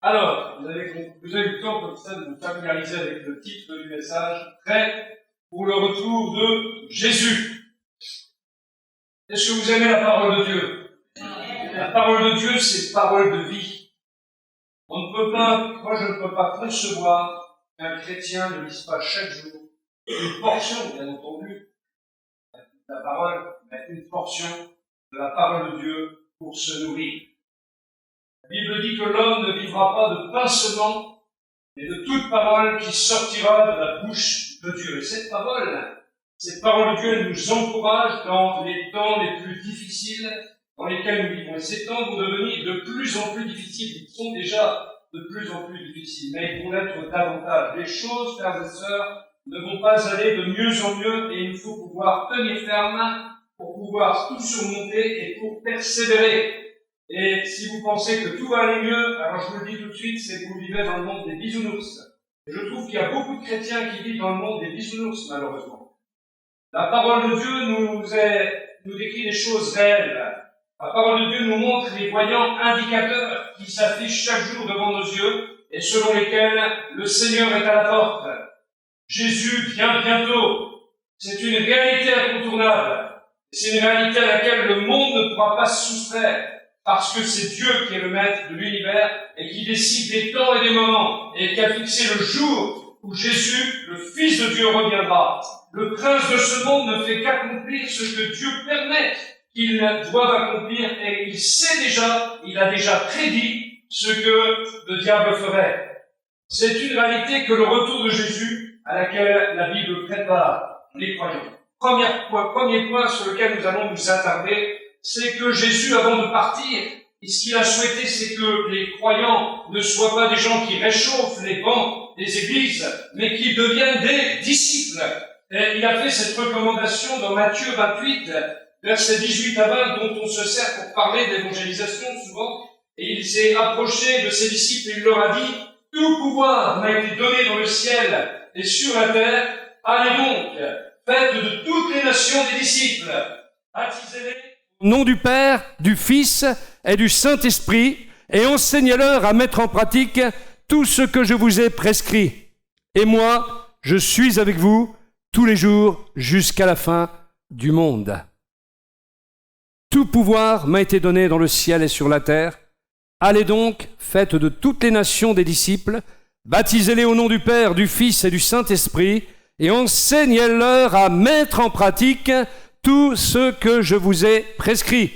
Alors, vous avez eu le temps comme ça de vous familiariser avec le titre du message, prêt pour le retour de Jésus. Est-ce que vous aimez la parole de Dieu? La parole de Dieu, c'est parole de vie. On ne peut pas, moi je ne peux pas concevoir qu'un chrétien ne lise pas chaque jour une portion, bien entendu, de la parole, mais une portion de la parole de Dieu pour se nourrir. La Bible dit que l'homme ne vivra pas de pain seulement, mais de toute parole qui sortira de la bouche de Dieu. Et cette parole de Dieu, elle nous encourage dans les temps les plus difficiles dans lesquels nous vivons. Et ces temps vont devenir de plus en plus difficiles. Ils sont déjà de plus en plus difficiles, mais ils vont l'être davantage. Les choses, frères et sœurs, ne vont pas aller de mieux en mieux, et il faut pouvoir tenir ferme pour pouvoir tout surmonter et pour persévérer. Et si vous pensez que tout va aller mieux, alors je vous le dis tout de suite, c'est que vous vivez dans le monde des bisounours. Et je trouve qu'il y a beaucoup de chrétiens qui vivent dans le monde des bisounours, malheureusement. La parole de Dieu nous décrit des choses réelles. La parole de Dieu nous montre les voyants indicateurs qui s'affichent chaque jour devant nos yeux et selon lesquels le Seigneur est à la porte. Jésus vient bientôt. C'est une réalité incontournable. C'est une réalité à laquelle le monde ne pourra pas se soustraire parce que c'est Dieu qui est le maître de l'univers et qui décide des temps et des moments et qui a fixé le jour où Jésus, le Fils de Dieu, reviendra. Le prince de ce monde ne fait qu'accomplir ce que Dieu permet qu'il doive accomplir et il a déjà prédit ce que le diable ferait. C'est une réalité que le retour de Jésus à laquelle la Bible prépare les croyants. Premier point sur lequel nous allons nous attarder, c'est que Jésus, avant de partir, ce qu'il a souhaité, c'est que les croyants ne soient pas des gens qui réchauffent les bancs des églises, mais qui deviennent des disciples. Et il a fait cette recommandation dans Matthieu 28, versets 18 à 20, dont on se sert pour parler d'évangélisation souvent. Et il s'est approché de ses disciples et il leur a dit, « Tout pouvoir m'a été donné dans le ciel et sur la terre. Allez donc, faites de toutes les nations des disciples. Baptisez-les au nom du Père, du Fils et du Saint-Esprit, et enseignez-leur à mettre en pratique tout ce que je vous ai prescrit. Et moi, je suis avec vous tous les jours jusqu'à la fin du monde. Tout pouvoir m'a été donné dans le ciel et sur la terre. Allez donc, faites de toutes les nations des disciples, baptisez-les au nom du Père, du Fils et du Saint-Esprit, et enseignez-leur à mettre en pratique tout ce que je vous ai prescrit.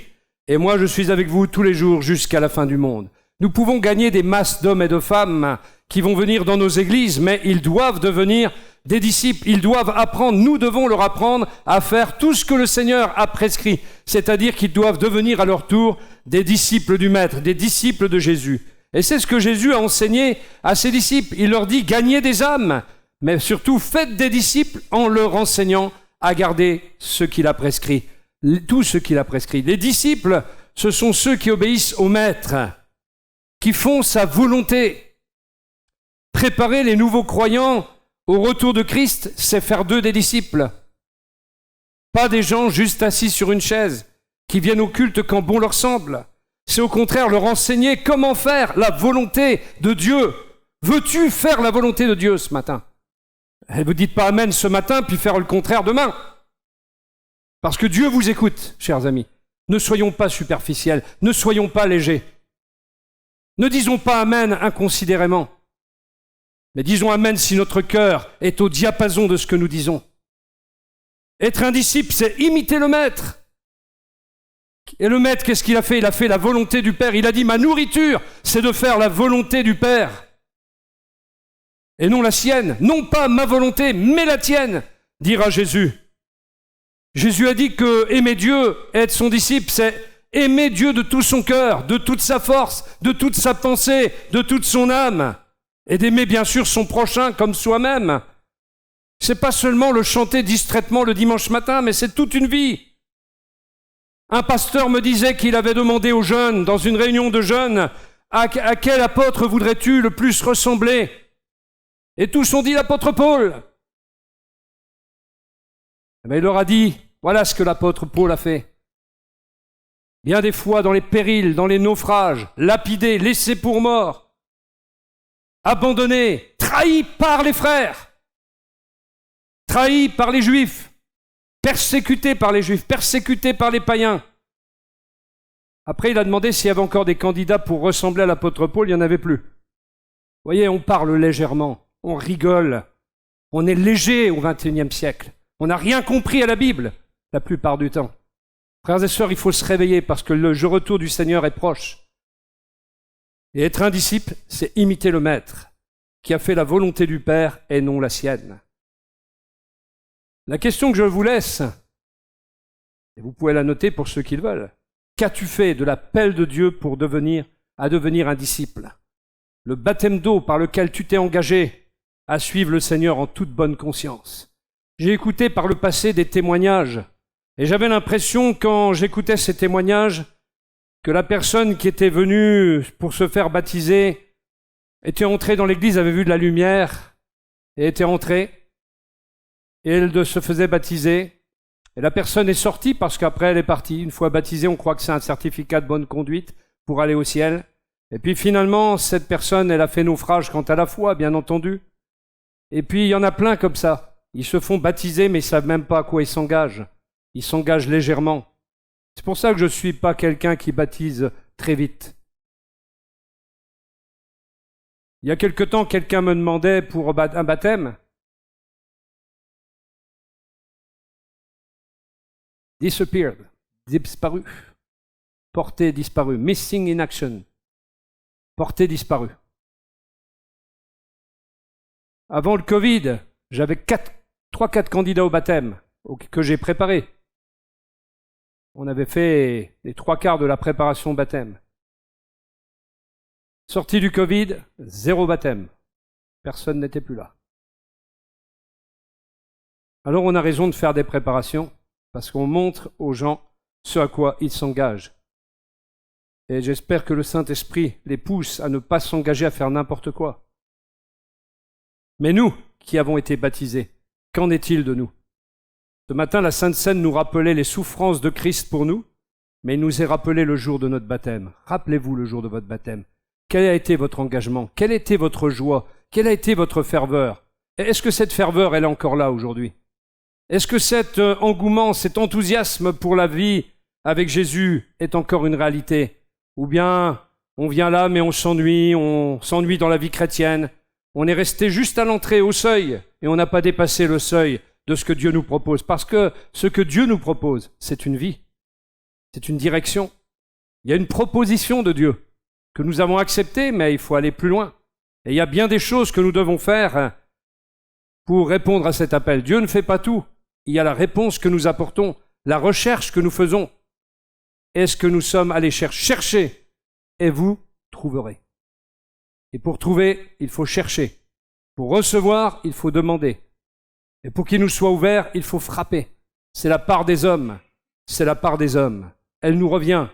Et moi, je suis avec vous tous les jours jusqu'à la fin du monde. » Nous pouvons gagner des masses d'hommes et de femmes qui vont venir dans nos églises, mais ils doivent devenir des disciples. Ils doivent apprendre, nous devons leur apprendre à faire tout ce que le Seigneur a prescrit. C'est-à-dire qu'ils doivent devenir à leur tour des disciples du Maître, des disciples de Jésus. Et c'est ce que Jésus a enseigné à ses disciples. Il leur dit, gagnez des âmes, mais surtout faites des disciples en leur enseignant à garder ce qu'il a prescrit, tout ce qu'il a prescrit. Les disciples, ce sont ceux qui obéissent au Maître, qui font sa volonté. Préparer les nouveaux croyants au retour de Christ, c'est faire d'eux des disciples. Pas des gens juste assis sur une chaise, qui viennent au culte quand bon leur semble. C'est au contraire leur enseigner comment faire la volonté de Dieu. Veux-tu faire la volonté de Dieu ce matin ? Et vous dites pas amen ce matin, puis faire le contraire demain. Parce que Dieu vous écoute, chers amis. Ne soyons pas superficiels, ne soyons pas légers. Ne disons pas amen inconsidérément. Mais disons amen si notre cœur est au diapason de ce que nous disons. Être un disciple, c'est imiter le Maître. Et le Maître, qu'est-ce qu'il a fait ? Il a fait la volonté du Père. Il a dit, ma nourriture, c'est de faire la volonté du Père. Et non la sienne. Non pas ma volonté, mais la tienne, dira Jésus. Jésus a dit que aimer Dieu et être son disciple, c'est aimer Dieu de tout son cœur, de toute sa force, de toute sa pensée, de toute son âme. Et d'aimer bien sûr son prochain comme soi-même. C'est pas seulement le chanter distraitement le dimanche matin, mais c'est toute une vie. Un pasteur me disait qu'il avait demandé aux jeunes, dans une réunion de jeunes, à quel apôtre voudrais-tu le plus ressembler ? Et tous ont dit l'apôtre Paul. Mais il leur a dit, voilà ce que l'apôtre Paul a fait. Bien des fois, dans les périls, dans les naufrages, lapidé, laissé pour mort, abandonné, trahi par les frères, trahi par les Juifs, persécuté par les Juifs, persécuté par les païens. Après, il a demandé s'il y avait encore des candidats pour ressembler à l'apôtre Paul, il n'y en avait plus. Vous voyez, on parle légèrement, on rigole, on est léger au XXIe siècle. On n'a rien compris à la Bible, la plupart du temps. Frères et sœurs, il faut se réveiller parce que le retour du Seigneur est proche. Et être un disciple, c'est imiter le Maître, qui a fait la volonté du Père et non la sienne. La question que je vous laisse, et vous pouvez la noter pour ceux qui le veulent, qu'as-tu fait de l'appel de Dieu pour devenir un disciple? Le baptême d'eau par lequel tu t'es engagé à suivre le Seigneur en toute bonne conscience. J'ai écouté par le passé des témoignages, et j'avais l'impression, quand j'écoutais ces témoignages, que la personne qui était venue pour se faire baptiser était entrée dans l'église, avait vu de la lumière, et était entrée, et elle se faisait baptiser, et la personne est sortie parce qu'après elle est partie. Une fois baptisée, on croit que c'est un certificat de bonne conduite pour aller au ciel. Et puis finalement, cette personne, elle a fait naufrage quant à la foi, bien entendu. Et puis il y en a plein comme ça. Ils se font baptiser, mais ils ne savent même pas à quoi ils s'engagent. Ils s'engagent légèrement. C'est pour ça que je ne suis pas quelqu'un qui baptise très vite. Il y a quelque temps, quelqu'un me demandait pour un baptême. Disappeared, disparu. Porté disparu. Missing in action. Porté disparu. Avant le Covid, j'avais 3-4 candidats au baptême que j'ai préparés. On avait fait les 3/4 de la préparation au baptême. Sorti du Covid, 0 baptême. Personne n'était plus là. Alors on a raison de faire des préparations, parce qu'on montre aux gens ce à quoi ils s'engagent. Et j'espère que le Saint-Esprit les pousse à ne pas s'engager à faire n'importe quoi. Mais nous, qui avons été baptisés, qu'en est-il de nous? Ce matin, la Sainte Seine nous rappelait les souffrances de Christ pour nous, mais il nous est rappelé le jour de notre baptême. Rappelez-vous le jour de votre baptême. Quel a été votre engagement? Quelle a été votre joie? Quelle a été votre ferveur? Est-ce que cette ferveur, elle est encore là aujourd'hui? Est-ce que cet engouement, cet enthousiasme pour la vie avec Jésus est encore une réalité? Ou bien on vient là mais on s'ennuie dans la vie chrétienne, on est resté juste à l'entrée, au seuil, et on n'a pas dépassé le seuil de ce que Dieu nous propose. Parce que ce que Dieu nous propose, c'est une vie, c'est une direction. Il y a une proposition de Dieu que nous avons acceptée, mais il faut aller plus loin. Et il y a bien des choses que nous devons faire pour répondre à cet appel. Dieu ne fait pas tout. Il y a la réponse que nous apportons, la recherche que nous faisons. Est-ce que nous sommes allés chercher et vous trouverez. Et pour trouver, il faut chercher. Pour recevoir, il faut demander. Et pour qu'il nous soit ouvert, il faut frapper. C'est la part des hommes. C'est la part des hommes. Elle nous revient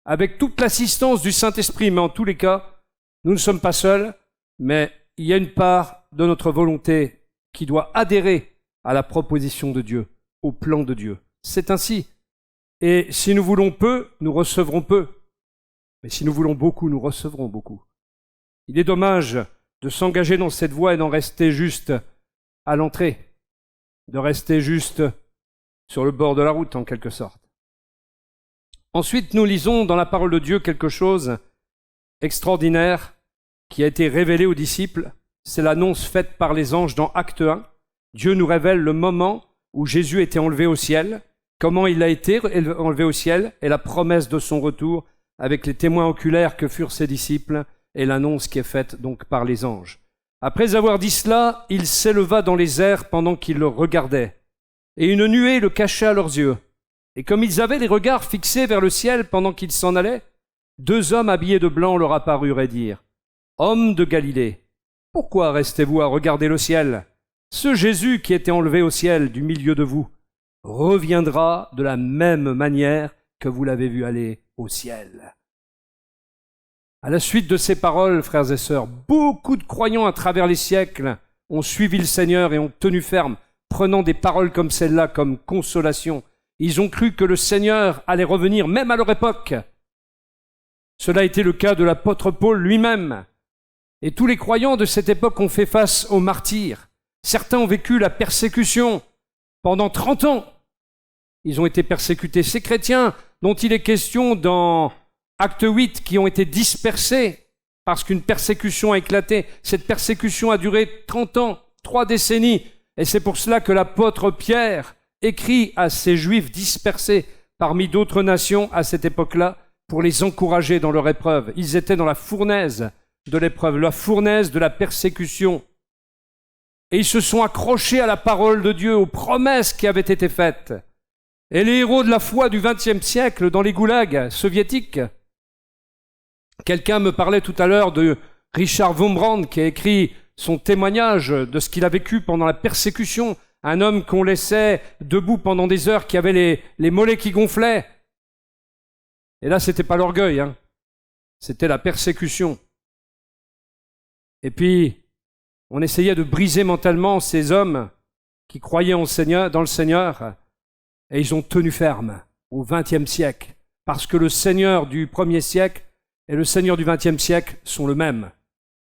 avec toute l'assistance du Saint-Esprit. Mais en tous les cas, nous ne sommes pas seuls, mais il y a une part de notre volonté qui doit adhérer à la proposition de Dieu, au plan de Dieu. C'est ainsi. Et si nous voulons peu, nous recevrons peu. Mais si nous voulons beaucoup, nous recevrons beaucoup. Il est dommage de s'engager dans cette voie et d'en rester juste à l'entrée, de rester juste sur le bord de la route en quelque sorte. Ensuite, nous lisons dans la parole de Dieu quelque chose d'extraordinaire qui a été révélé aux disciples. C'est l'annonce faite par les anges dans Acte 1. Dieu nous révèle le moment où Jésus était enlevé au ciel, comment il a été enlevé au ciel et la promesse de son retour avec les témoins oculaires que furent ses disciples et l'annonce qui est faite donc par les anges. Après avoir dit cela, il s'éleva dans les airs pendant qu'ils le regardaient, et une nuée le cachait à leurs yeux. Et comme ils avaient les regards fixés vers le ciel pendant qu'ils s'en allaient, 2 hommes habillés de blanc leur apparurent et dirent : « Hommes de Galilée, pourquoi restez-vous à regarder le ciel ? Ce Jésus qui était enlevé au ciel du milieu de vous reviendra de la même manière que vous l'avez vu aller au ciel. » À la suite de ces paroles, frères et sœurs, beaucoup de croyants à travers les siècles ont suivi le Seigneur et ont tenu ferme, prenant des paroles comme celle-là comme consolation. Ils ont cru que le Seigneur allait revenir même à leur époque. Cela a été le cas de l'apôtre Paul lui-même. Et tous les croyants de cette époque ont fait face aux martyrs. Certains ont vécu la persécution pendant 30 ans. Ils ont été persécutés. Ces chrétiens dont il est question dans Acte 8, qui ont été dispersés parce qu'une persécution a éclaté. Cette persécution a duré 30 ans, 3 décennies. Et c'est pour cela que l'apôtre Pierre écrit à ces Juifs dispersés parmi d'autres nations à cette époque-là pour les encourager dans leur épreuve. Ils étaient dans la fournaise de l'épreuve, la fournaise de la persécution. Et ils se sont accrochés à la parole de Dieu, aux promesses qui avaient été faites. Et les héros de la foi du XXe siècle dans les goulags soviétiques, quelqu'un me parlait tout à l'heure de Richard Wurmbrand qui a écrit son témoignage de ce qu'il a vécu pendant la persécution, un homme qu'on laissait debout pendant des heures, qui avait les mollets qui gonflaient. Et là, c'était pas l'orgueil, c'était la persécution. Et puis, on essayait de briser mentalement ces hommes qui croyaient dans le Seigneur, et ils ont tenu ferme au XXe siècle, parce que le Seigneur du 1er siècle et le Seigneur du XXe siècle sont le même.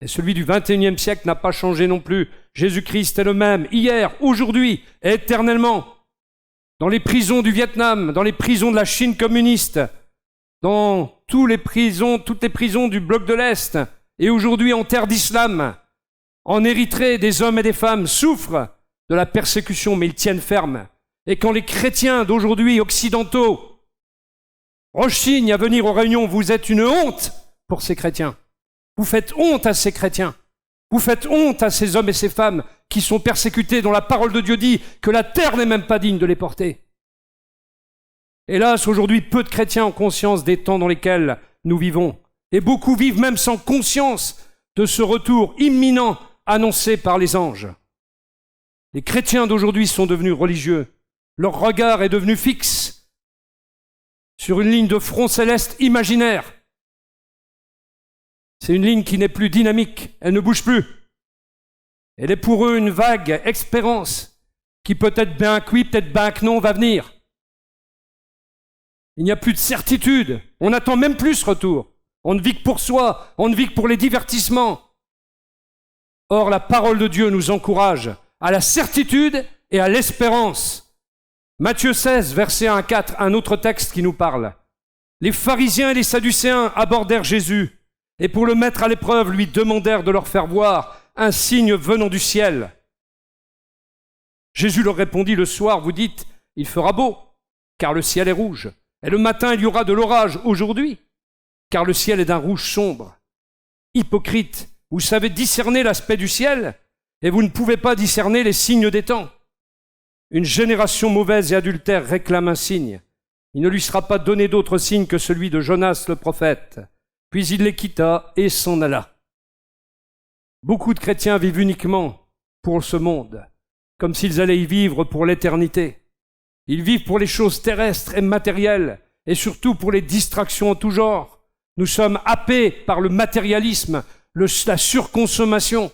Et celui du XXIe siècle n'a pas changé non plus. Jésus-Christ est le même, hier, aujourd'hui, et éternellement. Dans les prisons du Vietnam, dans les prisons de la Chine communiste, dans toutes les prisons du bloc de l'Est, et aujourd'hui en terre d'islam, en Érythrée, des hommes et des femmes souffrent de la persécution, mais ils tiennent ferme. Et quand les chrétiens d'aujourd'hui, occidentaux, rechignent à venir aux réunions, vous êtes une honte pour ces chrétiens. Vous faites honte à ces chrétiens. Vous faites honte à ces hommes et ces femmes qui sont persécutés, dont la parole de Dieu dit que la terre n'est même pas digne de les porter. Hélas, aujourd'hui, peu de chrétiens ont conscience des temps dans lesquels nous vivons. Et beaucoup vivent même sans conscience de ce retour imminent annoncé par les anges. Les chrétiens d'aujourd'hui sont devenus religieux. Leur regard est devenu fixe sur une ligne de front céleste imaginaire. C'est une ligne qui n'est plus dynamique, elle ne bouge plus. Elle est pour eux une vague expérience qui peut-être bien que oui, peut-être bien que non va venir. Il n'y a plus de certitude, on n'attend même plus ce retour. On ne vit que pour soi, on ne vit que pour les divertissements. Or, la parole de Dieu nous encourage à la certitude et à l'espérance. Matthieu 16, versets 1 à 4, un autre texte qui nous parle. Les pharisiens et les sadducéens abordèrent Jésus et pour le mettre à l'épreuve, lui demandèrent de leur faire voir un signe venant du ciel. Jésus leur répondit, le soir, vous dites, il fera beau, car le ciel est rouge. Et le matin, il y aura de l'orage aujourd'hui, car le ciel est d'un rouge sombre. Hypocrite, vous savez discerner l'aspect du ciel, et vous ne pouvez pas discerner les signes des temps. Une génération mauvaise et adultère réclame un signe. Il ne lui sera pas donné d'autre signe que celui de Jonas le prophète. Puis il les quitta et s'en alla. Beaucoup de chrétiens vivent uniquement pour ce monde, comme s'ils allaient y vivre pour l'éternité. Ils vivent pour les choses terrestres et matérielles, et surtout pour les distractions en tout genre. Nous sommes happés par le matérialisme, la surconsommation.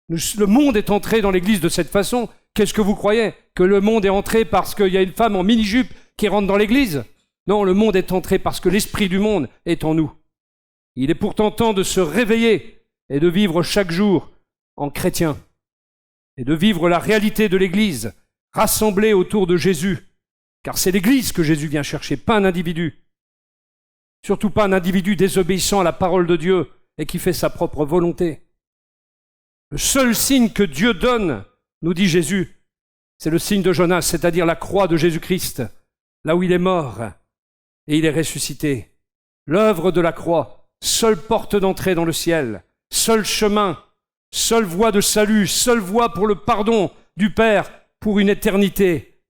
Le monde est entré dans l'Église de cette façon. Qu'est-ce que vous croyez? Que le monde est entré parce qu'il y a une femme en mini-jupe qui rentre dans l'Église? Non, le monde est entré parce que l'esprit du monde est en nous. Il est pourtant temps de se réveiller et de vivre chaque jour en chrétien et de vivre la réalité de l'Église rassemblée autour de Jésus, car c'est l'Église que Jésus vient chercher, pas un individu. Surtout pas un individu désobéissant à la parole de Dieu et qui fait sa propre volonté. Le seul signe que Dieu donne, nous dit Jésus, c'est le signe de Jonas, c'est-à-dire la croix de Jésus-Christ, là où il est mort et il est ressuscité. L'œuvre de la croix, seule porte d'entrée dans le ciel, seul chemin, seule voie de salut, seule voie pour le pardon du Père, pour une éternité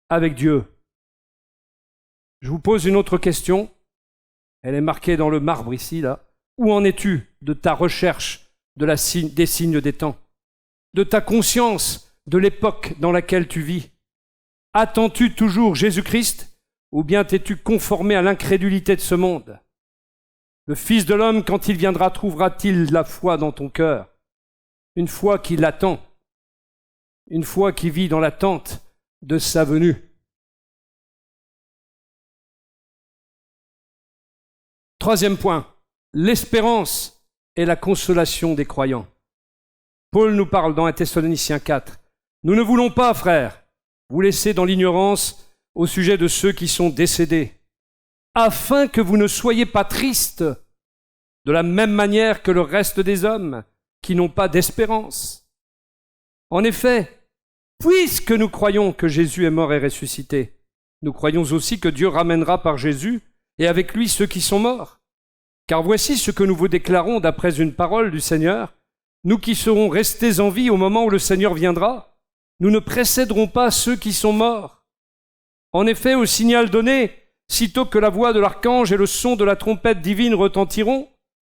avec Dieu. Je vous pose une autre question. Elle est marquée dans le marbre ici, là. Où en es-tu de ta recherche des signes des temps, de ta conscience de l'époque dans laquelle tu vis? Attends-tu toujours Jésus-Christ ou bien t'es-tu conformé à l'incrédulité de ce monde? Le Fils de l'homme, quand il viendra, trouvera-t-il la foi dans ton cœur? Une foi qui l'attend, une foi qui vit dans l'attente de sa venue. Troisième point, l'espérance est la consolation des croyants. Paul nous parle dans 1 Thessaloniciens 4. « Nous ne voulons pas, frères, vous laisser dans l'ignorance au sujet de ceux qui sont décédés, afin que vous ne soyez pas tristes de la même manière que le reste des hommes qui n'ont pas d'espérance. En effet, puisque nous croyons que Jésus est mort et ressuscité, nous croyons aussi que Dieu ramènera par Jésus et avec lui ceux qui sont morts. Car voici ce que nous vous déclarons d'après une parole du Seigneur, nous qui serons restés en vie au moment où le Seigneur viendra, nous ne précéderons pas ceux qui sont morts. En effet, au signal donné, sitôt que la voix de l'archange et le son de la trompette divine retentiront,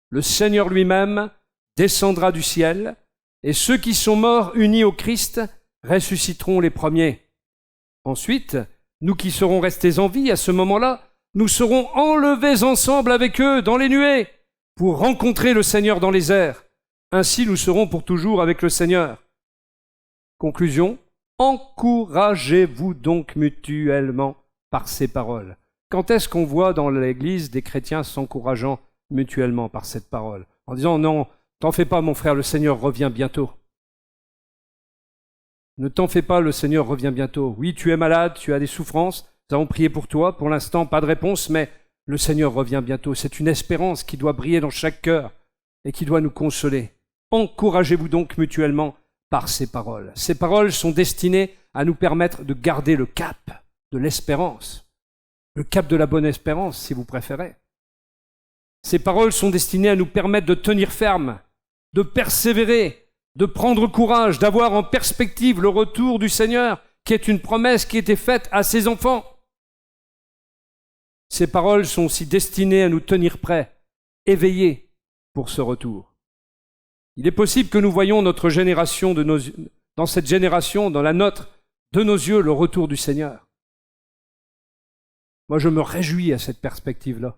le Seigneur lui-même descendra du ciel, et ceux qui sont morts unis au Christ ressusciteront les premiers. Ensuite, nous qui serons restés en vie à ce moment-là, nous serons enlevés ensemble avec eux dans les nuées pour rencontrer le Seigneur dans les airs. Ainsi nous serons pour toujours avec le Seigneur. Conclusion, encouragez-vous donc mutuellement par ces paroles. Quand est-ce qu'on voit dans l'Église des chrétiens s'encourageant mutuellement par cette parole, en disant « Non, t'en fais pas mon frère, le Seigneur revient bientôt. » Ne t'en fais pas, le Seigneur revient bientôt. Oui, tu es malade, tu as des souffrances, nous avons prié pour toi, pour l'instant pas de réponse, mais le Seigneur revient bientôt. C'est une espérance qui doit briller dans chaque cœur et qui doit nous consoler. Encouragez-vous donc mutuellement par ces paroles. Ces paroles sont destinées à nous permettre de garder le cap de l'espérance, le cap de la bonne espérance, si vous préférez. Ces paroles sont destinées à nous permettre de tenir ferme, de persévérer, de prendre courage, d'avoir en perspective le retour du Seigneur, qui est une promesse qui était faite à ses enfants. Ces paroles sont aussi destinées à nous tenir prêts, éveillés pour ce retour. Il est possible que nous voyions notre génération dans cette génération, dans la nôtre, de nos yeux, le retour du Seigneur. Moi, je me réjouis à cette perspective-là.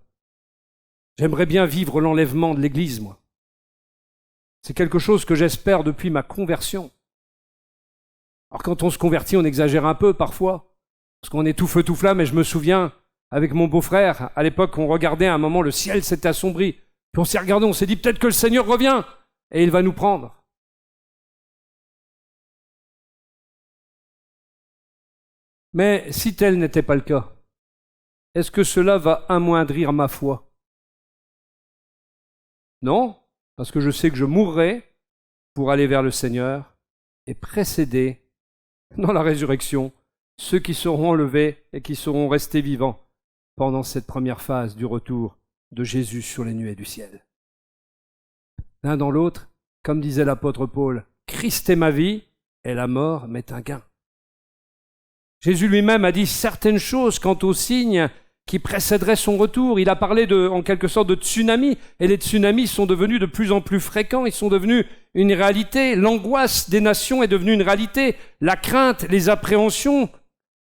J'aimerais bien vivre l'enlèvement de l'Église, moi. C'est quelque chose que j'espère depuis ma conversion. Alors quand on se convertit, on exagère un peu parfois, parce qu'on est tout feu tout flamme, et je me souviens, avec mon beau-frère, à l'époque, on regardait à un moment, le ciel s'était assombri, puis on s'est regardé, on s'est dit peut-être que le Seigneur revient, et il va nous prendre. Mais si tel n'était pas le cas, est-ce que cela va amoindrir ma foi ? Non, parce que je sais que je mourrai pour aller vers le Seigneur et précéder dans la résurrection ceux qui seront enlevés et qui seront restés vivants pendant cette première phase du retour de Jésus sur les nuées du ciel. L'un dans l'autre, comme disait l'apôtre Paul, Christ est ma vie et la mort m'est un gain. Jésus lui-même a dit certaines choses quant aux signes qui précéderait son retour. Il a parlé en quelque sorte de tsunamis, et les tsunamis sont devenus de plus en plus fréquents, ils sont devenus une réalité. L'angoisse des nations est devenue une réalité. La crainte, les appréhensions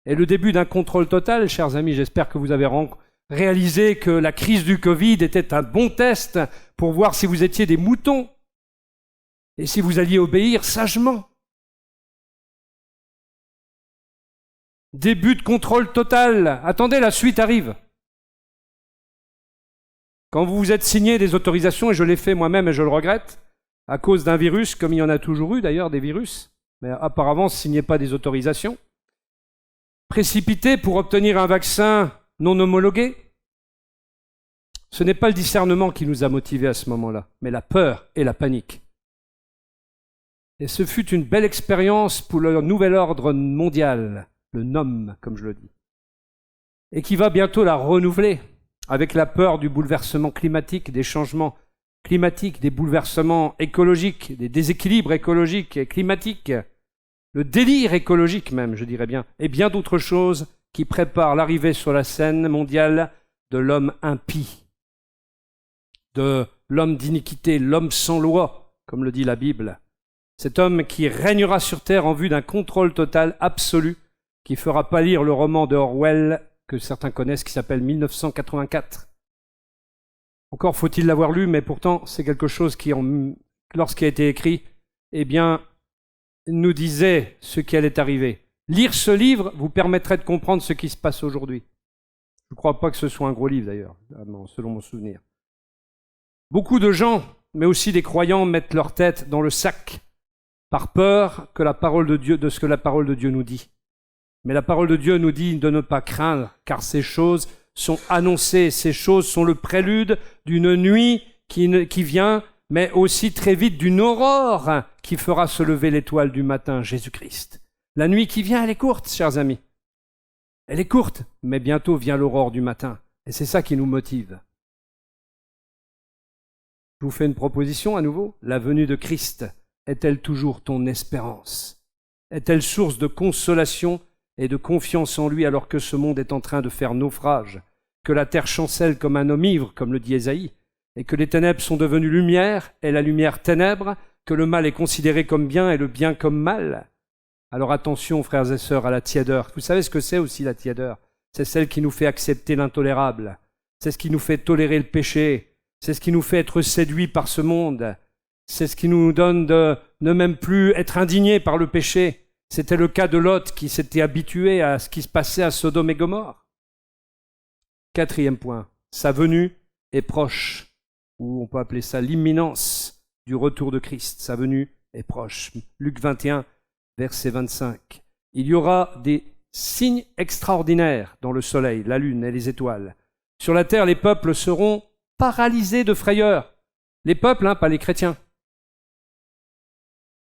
est le début d'un contrôle total. Chers amis, j'espère que vous avez réalisé que la crise du Covid était un bon test pour voir si vous étiez des moutons et si vous alliez obéir sagement. Début de contrôle total. Attendez, la suite arrive. Quand vous vous êtes signé des autorisations, et je l'ai fait moi-même et je le regrette, à cause d'un virus, comme il y en a toujours eu d'ailleurs, des virus, mais apparemment, ne signez pas des autorisations, précipité pour obtenir un vaccin non homologué, ce n'est pas le discernement qui nous a motivés à ce moment-là, mais la peur et la panique. Et ce fut une belle expérience pour le nouvel ordre mondial, le NOM, comme je le dis, et qui va bientôt la renouveler avec la peur du bouleversement climatique, des changements climatiques, des bouleversements écologiques, des déséquilibres écologiques et climatiques, le délire écologique même, je dirais bien, et bien d'autres choses qui préparent l'arrivée sur la scène mondiale de l'homme impie, de l'homme d'iniquité, l'homme sans loi, comme le dit la Bible. Cet homme qui régnera sur terre en vue d'un contrôle total absolu, qui fera pâlir le roman de Orwell que certains connaissent, qui s'appelle 1984. Encore faut-il l'avoir lu, mais pourtant c'est quelque chose qui, lorsqu'il a été écrit, eh bien, nous disait ce qui allait arriver. Lire ce livre vous permettrait de comprendre ce qui se passe aujourd'hui. Je ne crois pas que ce soit un gros livre d'ailleurs, selon mon souvenir. Beaucoup de gens mais aussi des croyants mettent leur tête dans le sac par peur que de ce que la parole de Dieu nous dit. Mais la parole de Dieu nous dit de ne pas craindre, car ces choses sont annoncées, ces choses sont le prélude d'une nuit qui vient, mais aussi très vite d'une aurore qui fera se lever l'étoile du matin, Jésus-Christ. La nuit qui vient, elle est courte, chers amis. Elle est courte, mais bientôt vient l'aurore du matin. Et c'est ça qui nous motive. Je vous fais une proposition à nouveau. La venue de Christ est-elle toujours ton espérance? Est-elle source de consolation et de confiance en lui alors que ce monde est en train de faire naufrage, que la terre chancelle comme un homme ivre, comme le dit Ésaïe, et que les ténèbres sont devenues lumière et la lumière ténèbres, que le mal est considéré comme bien et le bien comme mal? Alors attention, frères et sœurs, à la tiédeur. Vous savez ce que c'est aussi la tiédeur? C'est celle qui nous fait accepter l'intolérable. C'est ce qui nous fait tolérer le péché. C'est ce qui nous fait être séduits par ce monde. C'est ce qui nous donne de ne même plus être indignés par le péché. C'était le cas de Lot qui s'était habitué à ce qui se passait à Sodome et Gomorrhe. 4e point, sa venue est proche, ou on peut appeler ça l'imminence du retour de Christ. Sa venue est proche. Luc 21, verset 25. Il y aura des signes extraordinaires dans le soleil, la lune et les étoiles. Sur la terre, les peuples seront paralysés de frayeur. Les peuples, pas les chrétiens.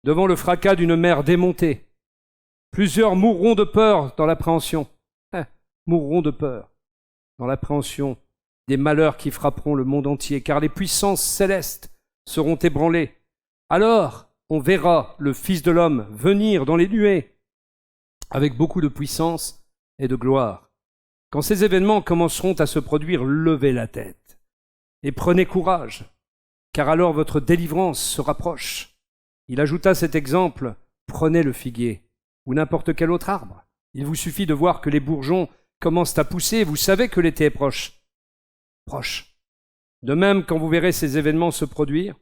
Devant le fracas d'une mer démontée. Plusieurs mourront de peur dans l'appréhension. Mourront de peur dans l'appréhension des malheurs qui frapperont le monde entier, car les puissances célestes seront ébranlées. Alors, on verra le Fils de l'homme venir dans les nuées avec beaucoup de puissance et de gloire. Quand ces événements commenceront à se produire, levez la tête et prenez courage, car alors votre délivrance se rapproche. Il ajouta cet exemple, prenez le figuier ou n'importe quel autre arbre. Il vous suffit de voir que les bourgeons commencent à pousser et vous savez que l'été est proche. Proche. De même, quand vous verrez ces événements se produire,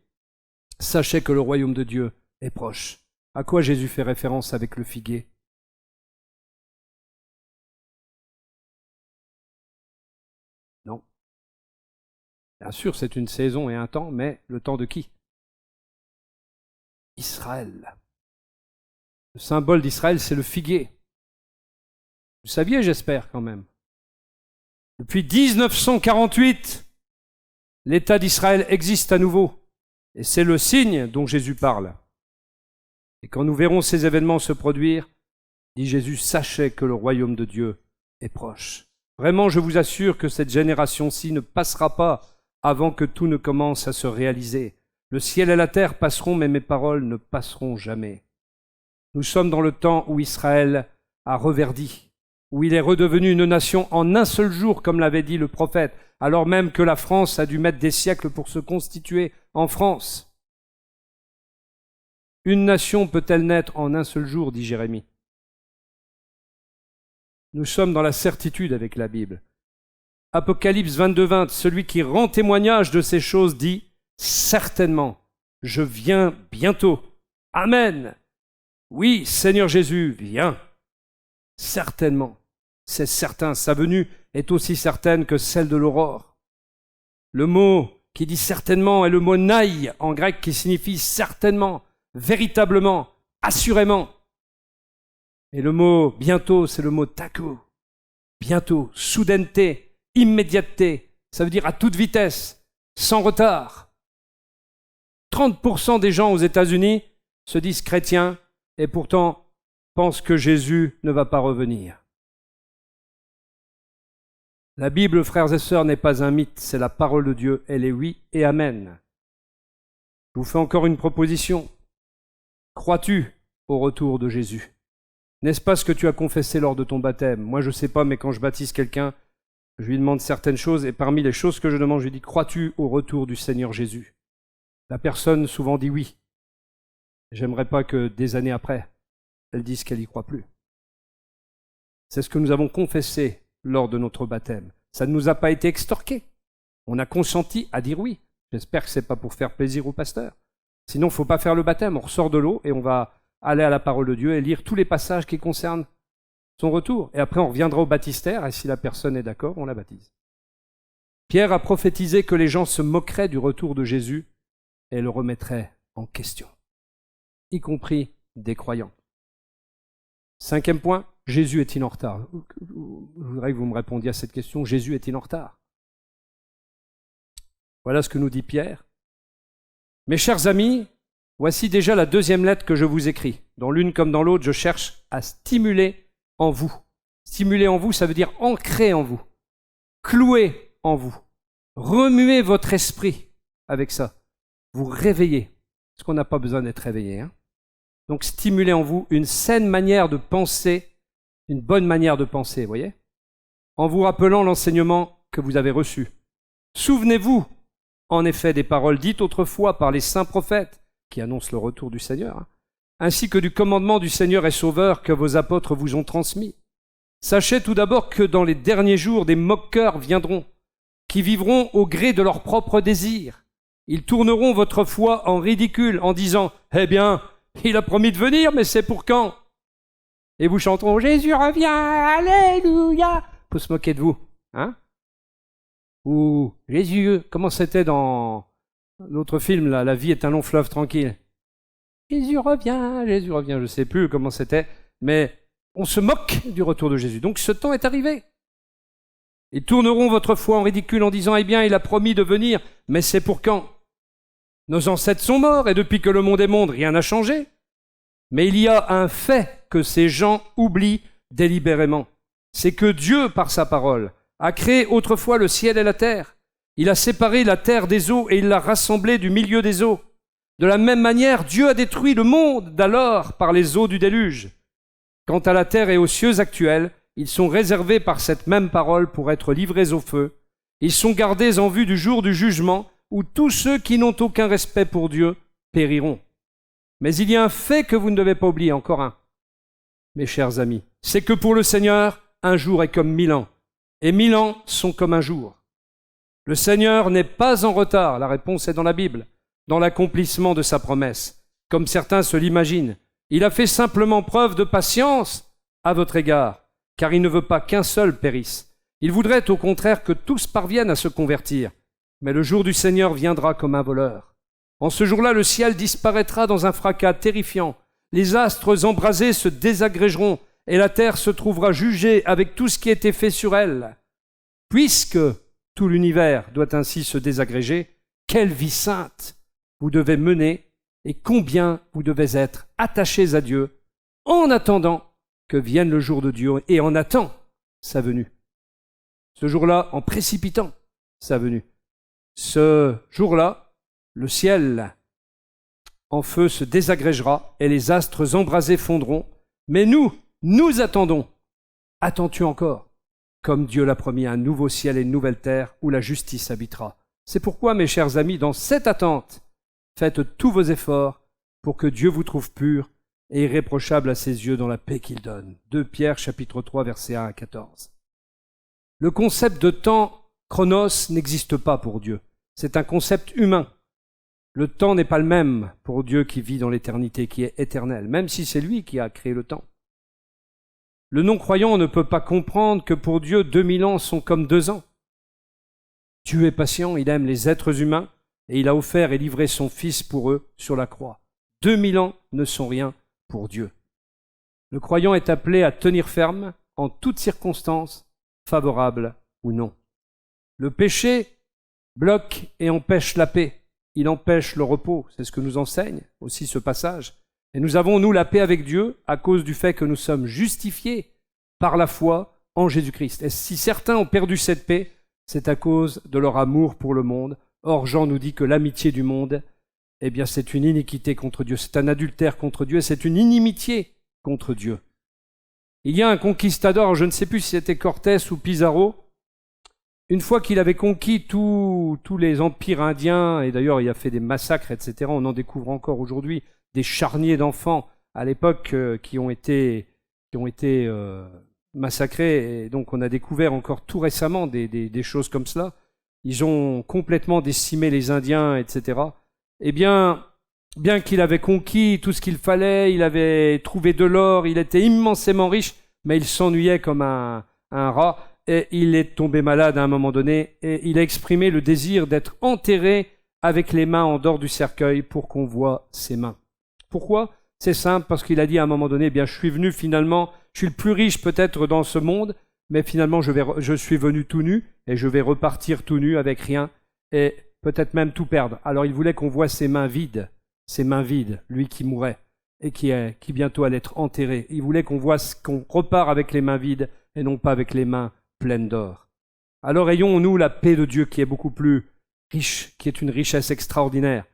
sachez que le royaume de Dieu est proche. À quoi Jésus fait référence avec le figuier? Non. Bien sûr, c'est une saison et un temps, mais le temps de qui? Israël. Le symbole d'Israël, c'est le figuier. Vous saviez, j'espère, quand même. Depuis 1948, l'État d'Israël existe à nouveau. Et c'est le signe dont Jésus parle. Et quand nous verrons ces événements se produire, dit Jésus, sachez que le royaume de Dieu est proche. Vraiment, je vous assure que cette génération-ci ne passera pas avant que tout ne commence à se réaliser. Le ciel et la terre passeront, mais mes paroles ne passeront jamais. Nous sommes dans le temps où Israël a reverdi, où il est redevenu une nation en un seul jour, comme l'avait dit le prophète, alors même que la France a dû mettre des siècles pour se constituer en France. Une nation peut-elle naître en un seul jour, dit Jérémie. Nous sommes dans la certitude avec la Bible. Apocalypse 22:20, celui qui rend témoignage de ces choses dit « Certainement, je viens bientôt. Amen. Oui, Seigneur Jésus, viens. Certainement. » C'est certain, sa venue est aussi certaine que celle de l'aurore. Le mot qui dit certainement est le mot naï en grec qui signifie certainement, véritablement, assurément. Et le mot bientôt, c'est le mot taco. Bientôt, soudaineté, immédiateté, ça veut dire à toute vitesse, sans retard. 30% des gens aux États-Unis se disent chrétiens et pourtant pensent que Jésus ne va pas revenir. La Bible, frères et sœurs, n'est pas un mythe, c'est la parole de Dieu, elle est oui et amen. Je vous fais encore une proposition. Crois-tu au retour de Jésus? N'est-ce pas ce que tu as confessé lors de ton baptême? Moi, je ne sais pas, mais quand je baptise quelqu'un, je lui demande certaines choses, et parmi les choses que je demande, je lui dis, crois-tu au retour du Seigneur Jésus? La personne souvent dit oui. J'aimerais pas que des années après, elle dise qu'elle n'y croit plus. C'est ce que nous avons confessé lors de notre baptême. Ça ne nous a pas été extorqué. On a consenti à dire oui. J'espère que ce n'est pas pour faire plaisir au pasteur. Sinon, il ne faut pas faire le baptême. On ressort de l'eau et on va aller à la parole de Dieu et lire tous les passages qui concernent son retour. Et après, on reviendra au baptistère et si la personne est d'accord, on la baptise. Pierre a prophétisé que les gens se moqueraient du retour de Jésus et le remettrait en question, y compris des croyants. 5e point, Jésus est-il en retard? Je voudrais que vous me répondiez à cette question. Jésus est-il en retard? Voilà ce que nous dit Pierre. Mes chers amis, voici déjà la 2e lettre que je vous écris. Dans l'une comme dans l'autre, je cherche à stimuler en vous. Stimuler en vous, ça veut dire ancrer en vous, clouer en vous, remuer votre esprit avec ça, vous réveiller, parce qu'on n'a pas besoin d'être réveillé. Donc stimuler en vous une saine manière de penser, une bonne manière de penser, vous voyez, en vous rappelant l'enseignement que vous avez reçu. Souvenez-vous, en effet, des paroles dites autrefois par les saints prophètes qui annoncent le retour du Seigneur, ainsi que du commandement du Seigneur et Sauveur que vos apôtres vous ont transmis. Sachez tout d'abord que dans les derniers jours, des moqueurs viendront, qui vivront au gré de leurs propres désirs. Ils tourneront votre foi en ridicule en disant « Eh bien, il a promis de venir, mais c'est pour quand ?» Et vous chanteront « Jésus revient, Alléluia !» Pour se moquer de vous. Ou « Jésus, comment c'était dans l'autre film, là, La vie est un long fleuve tranquille ?» Jésus revient, je ne sais plus comment c'était, mais on se moque du retour de Jésus. Donc ce temps est arrivé. Ils tourneront votre foi en ridicule en disant « Eh bien, il a promis de venir, mais c'est pour quand ?» Nos ancêtres sont morts et depuis que le monde est monde, rien n'a changé. Mais il y a un fait que ces gens oublient délibérément. C'est que Dieu, par sa parole, a créé autrefois le ciel et la terre. Il a séparé la terre des eaux et il l'a rassemblée du milieu des eaux. De la même manière, Dieu a détruit le monde d'alors par les eaux du déluge. Quant à la terre et aux cieux actuels, ils sont réservés par cette même parole pour être livrés au feu. Ils sont gardés en vue du jour du jugement où tous ceux qui n'ont aucun respect pour Dieu périront. Mais il y a un fait que vous ne devez pas oublier, encore un, mes chers amis, c'est que pour le Seigneur, un jour est comme 1000 ans, et 1000 ans sont comme un jour. Le Seigneur n'est pas en retard, la réponse est dans la Bible, dans l'accomplissement de sa promesse, comme certains se l'imaginent. Il a fait simplement preuve de patience à votre égard, car il ne veut pas qu'un seul périsse. Il voudrait au contraire que tous parviennent à se convertir. Mais le jour du Seigneur viendra comme un voleur. En ce jour-là, le ciel disparaîtra dans un fracas terrifiant. Les astres embrasés se désagrégeront et la terre se trouvera jugée avec tout ce qui a été fait sur elle. Puisque tout l'univers doit ainsi se désagréger, quelle vie sainte vous devez mener et combien vous devez être attachés à Dieu en attendant que vienne le jour de Dieu et en attend sa venue. Ce jour-là, en précipitant sa venue. Ce jour-là, le ciel en feu se désagrégera et les astres embrasés fondront. Mais nous attendons. Attends-tu encore? Comme Dieu l'a promis, un nouveau ciel et une nouvelle terre où la justice habitera. C'est pourquoi, mes chers amis, dans cette attente, faites tous vos efforts pour que Dieu vous trouve pur et irréprochable à ses yeux dans la paix qu'il donne. 2 Pierre, chapitre 3, versets 1 à 14. Le concept de temps chronos n'existe pas pour Dieu. C'est un concept humain. Le temps n'est pas le même pour Dieu qui vit dans l'éternité, qui est éternel, même si c'est lui qui a créé le temps. Le non-croyant ne peut pas comprendre que pour Dieu, 2000 ans sont comme 2 ans. Dieu est patient, il aime les êtres humains et il a offert et livré son Fils pour eux sur la croix. 2000 ans ne sont rien pour Dieu. Le croyant est appelé à tenir ferme en toutes circonstances, favorables ou non. Le péché bloque et empêche la paix. Il empêche le repos. C'est ce que nous enseigne aussi ce passage. Et nous avons, nous, la paix avec Dieu à cause du fait que nous sommes justifiés par la foi en Jésus-Christ. Et si certains ont perdu cette paix, c'est à cause de leur amour pour le monde. Or, Jean nous dit que l'amitié du monde, eh bien, c'est une iniquité contre Dieu. C'est un adultère contre Dieu. C'est une inimitié contre Dieu. Il y a un conquistador, je ne sais plus si c'était Cortés ou Pizarro. Une fois qu'il avait conquis tous les empires indiens, et d'ailleurs il a fait des massacres, etc., on en découvre encore aujourd'hui des charniers d'enfants à l'époque qui ont été massacrés, et donc on a découvert encore tout récemment des choses comme cela. Ils ont complètement décimé les Indiens, etc. Eh bien qu'il avait conquis tout ce qu'il fallait, il avait trouvé de l'or, il était immensément riche, mais il s'ennuyait comme un rat. Et il est tombé malade à un moment donné et il a exprimé le désir d'être enterré avec les mains en dehors du cercueil pour qu'on voie ses mains. Pourquoi? C'est simple, parce qu'il a dit à un moment donné, eh bien, je suis venu finalement, je suis le plus riche peut-être dans ce monde, mais finalement je suis venu tout nu et je vais repartir tout nu avec rien et peut-être même tout perdre. Alors il voulait qu'on voie ses mains vides, lui qui mourait et qui bientôt allait être enterré. Il voulait qu'on voit qu'on repart avec les mains vides et non pas avec les mains pleines d'or. Alors ayons-nous la paix de Dieu qui est beaucoup plus riche, qui est une richesse extraordinaire.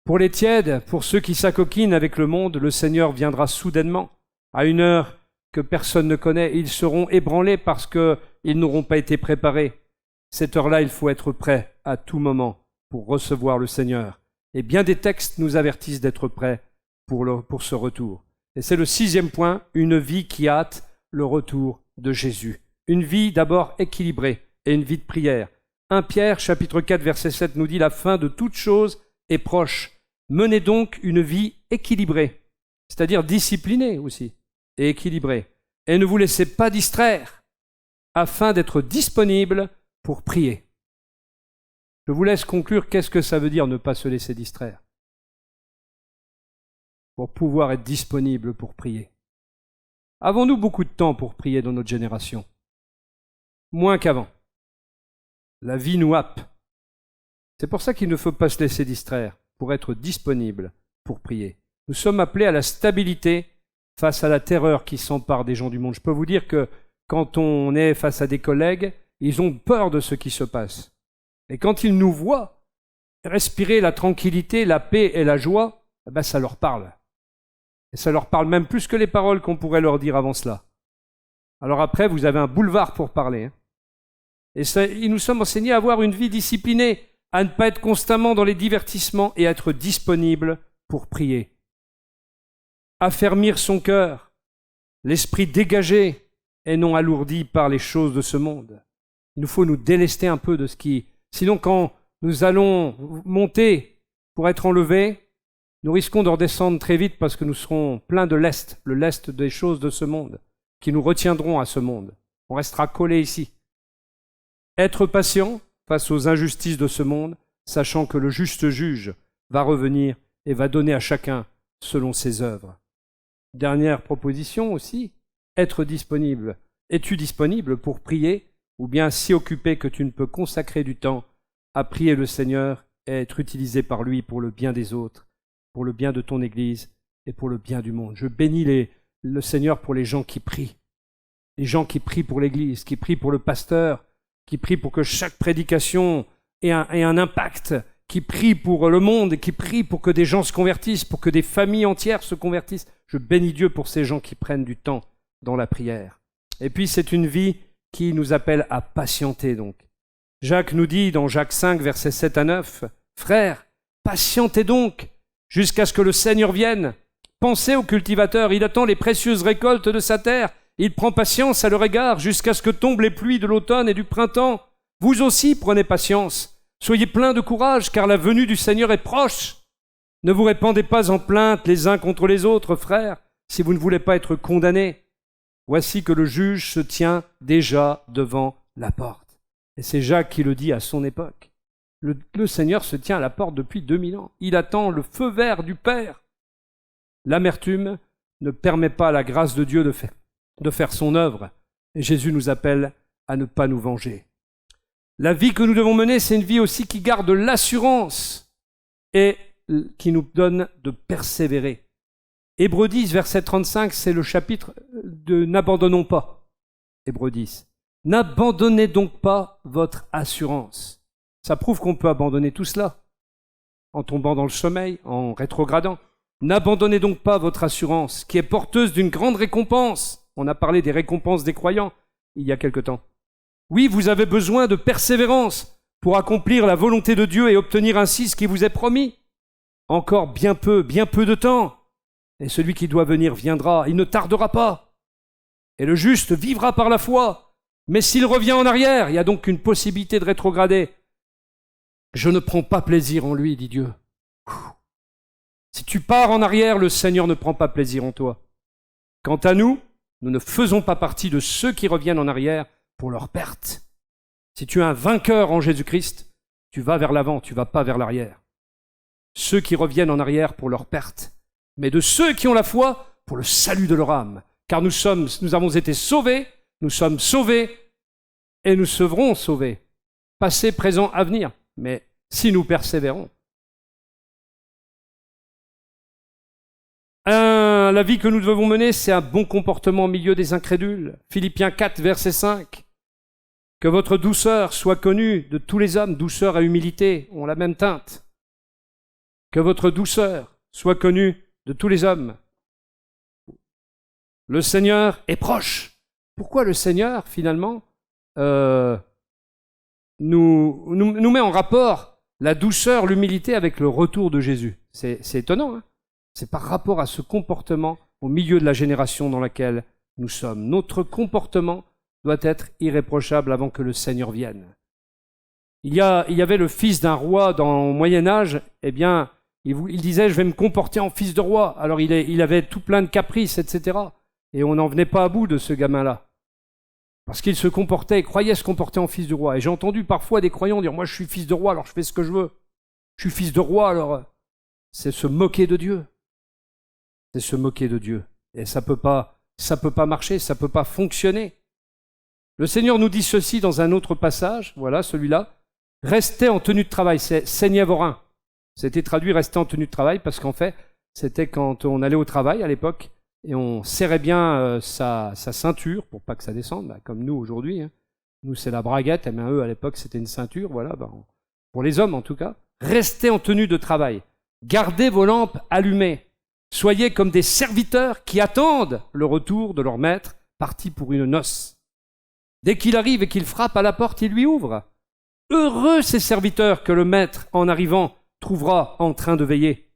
Pour les tièdes, pour ceux qui s'acoquinent avec le monde, le Seigneur viendra soudainement, à une heure que personne ne connaît. Ils seront ébranlés parce qu'ils n'auront pas été préparés. Cette heure-là, il faut être prêt à tout moment pour recevoir le Seigneur. Et bien des textes nous avertissent d'être prêts pour ce retour. Et c'est le 6e point, une vie qui hâte le retour de Jésus. Une vie d'abord équilibrée et une vie de prière. 1 Pierre, chapitre 4, verset 7 nous dit « La fin de toute chose est proche. Menez donc une vie équilibrée, c'est-à-dire disciplinée aussi, et équilibrée. Et ne vous laissez pas distraire, afin d'être disponible pour prier. » Je vous laisse conclure qu'est-ce que ça veut dire ne pas se laisser distraire. Pour pouvoir être disponible pour prier. Avons-nous beaucoup de temps pour prier dans notre génération? Moins qu'avant. La vie nous happe. C'est pour ça qu'il ne faut pas se laisser distraire, pour être disponible pour prier. Nous sommes appelés à la stabilité face à la terreur qui s'empare des gens du monde. Je peux vous dire que quand on est face à des collègues, ils ont peur de ce qui se passe. Et quand ils nous voient respirer la tranquillité, la paix et la joie, ça leur parle. Et ça leur parle même plus que les paroles qu'on pourrait leur dire avant cela. Alors après, vous avez un boulevard pour parler. Et nous sommes enseignés à avoir une vie disciplinée, à ne pas être constamment dans les divertissements et à être disponible pour prier. Affermir son cœur, l'esprit dégagé et non alourdi par les choses de ce monde. Il nous faut nous délester un peu de ce qui... Sinon, quand nous allons monter pour être enlevés, nous risquons de redescendre très vite parce que nous serons pleins de lest, le lest des choses de ce monde, qui nous retiendront à ce monde. On restera collés ici. Être patient face aux injustices de ce monde, sachant que le juste juge va revenir et va donner à chacun selon ses œuvres. Dernière proposition aussi, être disponible. Es-tu disponible pour prier ou bien si occupé que tu ne peux consacrer du temps à prier le Seigneur et être utilisé par lui pour le bien des autres, pour le bien de ton Église et pour le bien du monde. Je bénis le Seigneur pour les gens qui prient. Les gens qui prient pour l'Église, qui prient pour le pasteur, qui prient pour que chaque prédication ait un impact, qui prient pour le monde, qui prient pour que des gens se convertissent, pour que des familles entières se convertissent. Je bénis Dieu pour ces gens qui prennent du temps dans la prière. Et puis c'est une vie qui nous appelle à patienter donc. Jacques nous dit dans Jacques 5, versets 7 à 9, « Frères, patientez donc jusqu'à ce que le Seigneur vienne. Pensez au cultivateur, il attend les précieuses récoltes de sa terre. Il prend patience à leur égard jusqu'à ce que tombent les pluies de l'automne et du printemps. Vous aussi prenez patience. Soyez pleins de courage, car la venue du Seigneur est proche. Ne vous répandez pas en plaintes les uns contre les autres, frères, si vous ne voulez pas être condamnés. Voici que le juge se tient déjà devant la porte. » Et c'est Jacques qui le dit à son époque. Le Seigneur se tient à la porte depuis 2000 ans. Il attend le feu vert du Père. L'amertume ne permet pas à la grâce de Dieu de faire son œuvre. Et Jésus nous appelle à ne pas nous venger. La vie que nous devons mener, c'est une vie aussi qui garde l'assurance et qui nous donne de persévérer. Hébreux 10, verset 35, c'est le chapitre de « N'abandonnons pas ». Hébreux 10. « N'abandonnez donc pas votre assurance ». Ça prouve qu'on peut abandonner tout cela, en tombant dans le sommeil, en rétrogradant. « N'abandonnez donc pas votre assurance, qui est porteuse d'une grande récompense ». On a parlé des récompenses des croyants il y a quelque temps. Oui, vous avez besoin de persévérance pour accomplir la volonté de Dieu et obtenir ainsi ce qui vous est promis. Encore bien peu de temps. Et celui qui doit venir viendra, il ne tardera pas. Et le juste vivra par la foi. Mais s'il revient en arrière, il y a donc une possibilité de rétrograder. Je ne prends pas plaisir en lui, dit Dieu. Si tu pars en arrière, le Seigneur ne prend pas plaisir en toi. Quant à nous, nous ne faisons pas partie de ceux qui reviennent en arrière pour leur perte. Si tu es un vainqueur en Jésus-Christ, tu vas vers l'avant, tu vas pas vers l'arrière. Ceux qui reviennent en arrière pour leur perte, mais de ceux qui ont la foi pour le salut de leur âme. Car nous avons été sauvés, nous sommes sauvés et nous serons sauvés. Passé, présent, avenir. Mais si nous persévérons. La vie que nous devons mener, c'est un bon comportement au milieu des incrédules. Philippiens 4, verset 5. Que votre douceur soit connue de tous les hommes. Douceur et humilité ont la même teinte. Que votre douceur soit connue de tous les hommes. Le Seigneur est proche. Pourquoi le Seigneur, finalement, nous met en rapport la douceur, l'humilité avec le retour de Jésus? C'est étonnant, hein? C'est par rapport à ce comportement au milieu de la génération dans laquelle nous sommes. Notre comportement doit être irréprochable avant que le Seigneur vienne. Il y avait le fils d'un roi dans le Moyen-Âge, eh bien, il disait « je vais me comporter en fils de roi ». Alors il avait tout plein de caprices, etc. Et on n'en venait pas à bout de ce gamin-là. Parce qu'il se comportait, croyait se comporter en fils de roi. Et j'ai entendu parfois des croyants dire « moi je suis fils de roi, alors je fais ce que je veux. Je suis fils de roi, alors… » C'est se moquer de Dieu. C'est se moquer de Dieu. Et ça peut pas marcher, ça peut pas fonctionner. Le Seigneur nous dit ceci dans un autre passage, voilà celui-là. Restez en tenue de travail, c'est saignez vos reins. C'était traduit restez en tenue de travail parce qu'en fait, c'était quand on allait au travail à l'époque et on serrait bien sa ceinture pour pas que ça descende, comme nous aujourd'hui. Hein. Nous, c'est la braguette, mais eux, à l'époque, c'était une ceinture, voilà, pour les hommes en tout cas. Restez en tenue de travail. Gardez vos lampes allumées. Soyez comme des serviteurs qui attendent le retour de leur maître parti pour une noce. Dès qu'il arrive et qu'il frappe à la porte, il lui ouvre. Heureux ces serviteurs que le maître, en arrivant, trouvera en train de veiller.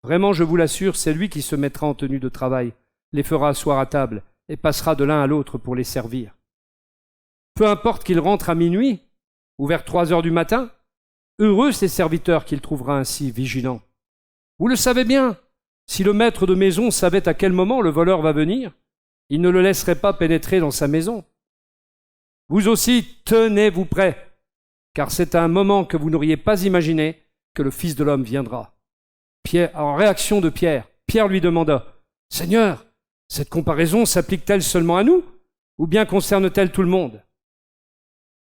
Vraiment, je vous l'assure, c'est lui qui se mettra en tenue de travail, les fera asseoir à table et passera de l'un à l'autre pour les servir. Peu importe qu'il rentre à minuit ou vers 3 heures du matin, heureux ces serviteurs qu'il trouvera ainsi vigilants. Vous le savez bien, si le maître de maison savait à quel moment le voleur va venir, il ne le laisserait pas pénétrer dans sa maison. Vous aussi, tenez-vous prêts, car c'est à un moment que vous n'auriez pas imaginé que le Fils de l'homme viendra. Pierre, en réaction de Pierre lui demanda, « Seigneur, cette comparaison s'applique-t-elle seulement à nous, ou bien concerne-t-elle tout le monde ?»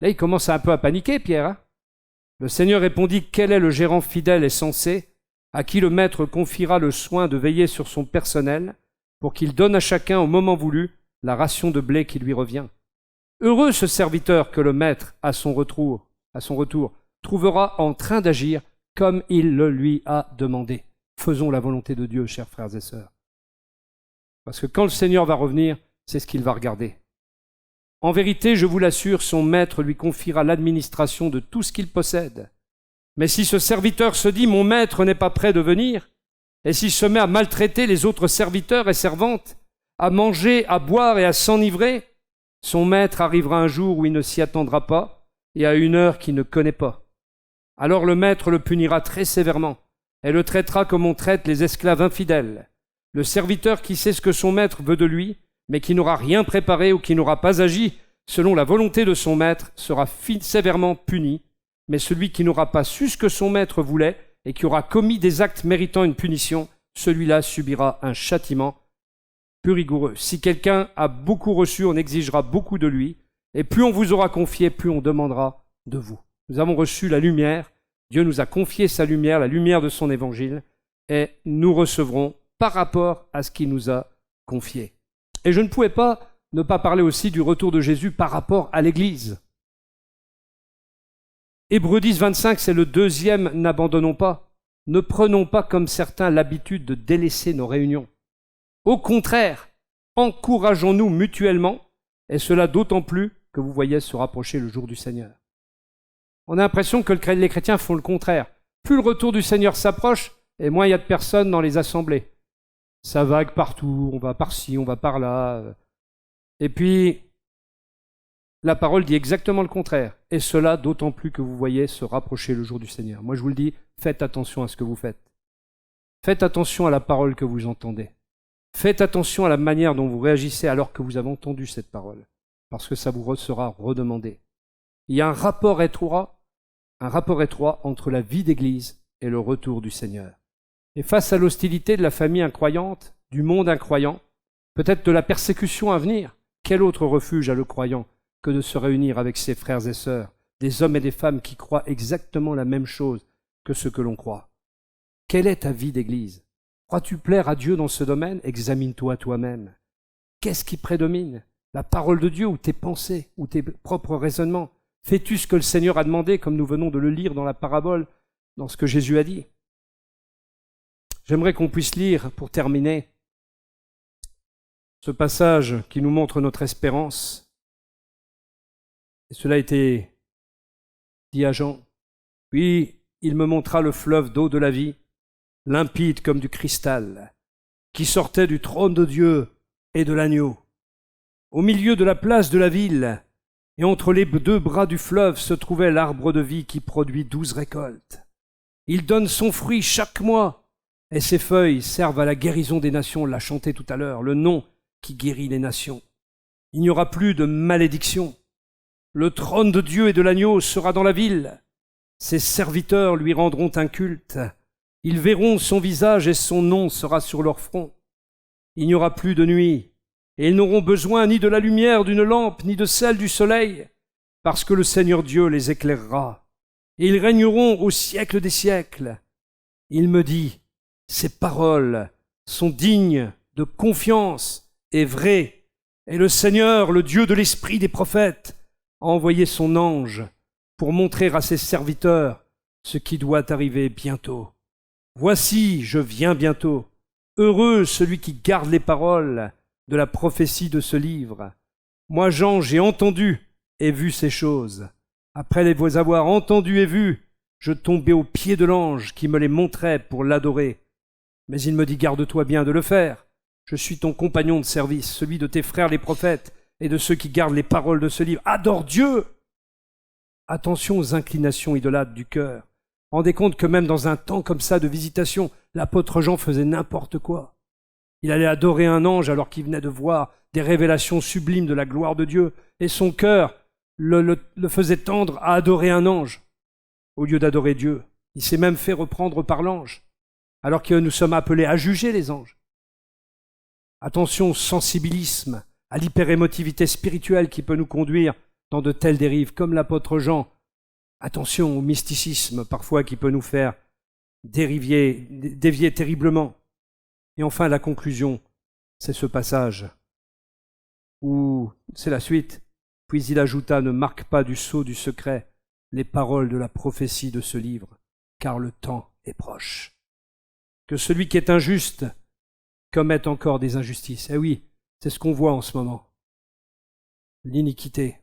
Là, il commence un peu à paniquer, Pierre. Hein. Le Seigneur répondit, « Quel est le gérant fidèle et sensé à qui le maître confiera le soin de veiller sur son personnel pour qu'il donne à chacun au moment voulu la ration de blé qui lui revient. Heureux ce serviteur que le maître, à son retour, trouvera en train d'agir comme il le lui a demandé. » Faisons la volonté de Dieu, chers frères et sœurs. Parce que quand le Seigneur va revenir, c'est ce qu'il va regarder. En vérité, je vous l'assure, son maître lui confiera l'administration de tout ce qu'il possède. Mais si ce serviteur se dit « mon maître n'est pas prêt de venir », et s'il se met à maltraiter les autres serviteurs et servantes, à manger, à boire et à s'enivrer, son maître arrivera un jour où il ne s'y attendra pas et à une heure qu'il ne connaît pas. Alors le maître le punira très sévèrement et le traitera comme on traite les esclaves infidèles. Le serviteur qui sait ce que son maître veut de lui, mais qui n'aura rien préparé ou qui n'aura pas agi selon la volonté de son maître, sera sévèrement puni. Mais celui qui n'aura pas su ce que son maître voulait et qui aura commis des actes méritant une punition, celui-là subira un châtiment plus rigoureux. Si quelqu'un a beaucoup reçu, on exigera beaucoup de lui, et plus on vous aura confié, plus on demandera de vous. Nous avons reçu la lumière, Dieu nous a confié sa lumière, la lumière de son évangile, et nous recevrons par rapport à ce qu'il nous a confié. Et je ne pouvais pas ne pas parler aussi du retour de Jésus par rapport à l'Église. Hébreux 10, 25, c'est le deuxième « n'abandonnons pas ». Ne prenons pas comme certains l'habitude de délaisser nos réunions. Au contraire, encourageons-nous mutuellement, et cela d'autant plus que vous voyez se rapprocher le jour du Seigneur. On a l'impression que les chrétiens font le contraire. Plus le retour du Seigneur s'approche, et moins il y a de personnes dans les assemblées. Ça vague partout, on va par-ci, on va par-là. Et puis, la parole dit exactement le contraire. Et cela d'autant plus que vous voyez se rapprocher le jour du Seigneur. Moi, je vous le dis, faites attention à ce que vous faites. Faites attention à la parole que vous entendez. Faites attention à la manière dont vous réagissez alors que vous avez entendu cette parole. Parce que ça vous sera redemandé. Il y a un rapport étroit un rapport étroit entre la vie d'Église et le retour du Seigneur. Et face à l'hostilité de la famille incroyante, du monde incroyant, peut-être de la persécution à venir, quel autre refuge a le croyant que de se réunir avec ses frères et sœurs, des hommes et des femmes qui croient exactement la même chose que ce que l'on croit? Quelle est ta vie d'Église? Crois-tu plaire à Dieu dans ce domaine? Examine-toi toi-même. Qu'est-ce qui prédomine? La parole de Dieu ou tes pensées, ou tes propres raisonnements? Fais-tu ce que le Seigneur a demandé, comme nous venons de le lire dans la parabole, dans ce que Jésus a dit? J'aimerais qu'on puisse lire, pour terminer, ce passage qui nous montre notre espérance. Et cela a été dit à Jean. Puis il me montra le fleuve d'eau de la vie, limpide comme du cristal, qui sortait du trône de Dieu et de l'agneau. Au milieu de la place de la ville, et entre les deux bras du fleuve se trouvait l'arbre de vie qui produit 12 récoltes. Il donne son fruit chaque mois, et ses feuilles servent à la guérison des nations. On l'a chanté tout à l'heure, le nom qui guérit les nations. Il n'y aura plus de malédiction. Le trône de Dieu et de l'agneau sera dans la ville. Ses serviteurs lui rendront un culte. Ils verront son visage et son nom sera sur leur front. Il n'y aura plus de nuit, et ils n'auront besoin ni de la lumière d'une lampe, ni de celle du soleil, parce que le Seigneur Dieu les éclairera, et ils régneront au siècle des siècles. Il me dit, ces paroles sont dignes de confiance et vraies, et le Seigneur, le Dieu de l'esprit des prophètes, a envoyé son ange pour montrer à ses serviteurs ce qui doit arriver bientôt. Voici, je viens bientôt. Heureux celui qui garde les paroles de la prophétie de ce livre. Moi, Jean, j'ai entendu et vu ces choses. Après les avoir entendues et vues, je tombai aux pieds de l'ange qui me les montrait pour l'adorer. Mais il me dit, garde-toi bien de le faire. Je suis ton compagnon de service, celui de tes frères les prophètes et de ceux qui gardent les paroles de ce livre. Adore Dieu! Attention aux inclinations idolâtres du cœur. Rendez compte que même dans un temps comme ça de visitation, l'apôtre Jean faisait n'importe quoi. Il allait adorer un ange alors qu'il venait de voir des révélations sublimes de la gloire de Dieu, et son cœur le faisait tendre à adorer un ange au lieu d'adorer Dieu. Il s'est même fait reprendre par l'ange, alors que nous sommes appelés à juger les anges. Attention au sensibilisme, à l'hyperémotivité spirituelle qui peut nous conduire dans de telles dérives, comme l'apôtre Jean. Attention au mysticisme parfois qui peut nous faire dévier terriblement. Et enfin, la conclusion, c'est ce passage où c'est la suite. Puis il ajouta, ne marque pas du sceau du secret les paroles de la prophétie de ce livre, car le temps est proche. Que celui qui est injuste commette encore des injustices. Eh oui, c'est ce qu'on voit en ce moment. L'iniquité,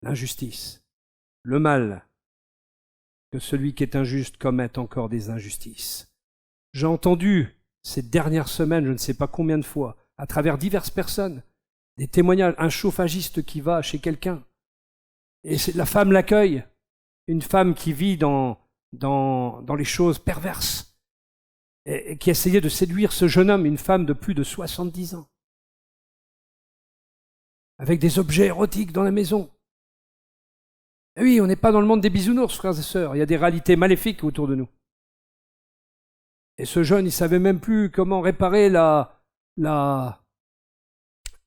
l'injustice, le mal. Que celui qui est injuste commette encore des injustices. J'ai entendu ces dernières semaines, je ne sais pas combien de fois, à travers diverses personnes, des témoignages, un chauffagiste qui va chez quelqu'un, et la femme l'accueille, une femme qui vit dans les choses perverses, et qui essayait de séduire ce jeune homme, une femme de plus de 70 ans, avec des objets érotiques dans la maison. Et oui, on n'est pas dans le monde des bisounours, frères et sœurs, il y a des réalités maléfiques autour de nous. Et ce jeune, il savait même plus comment réparer la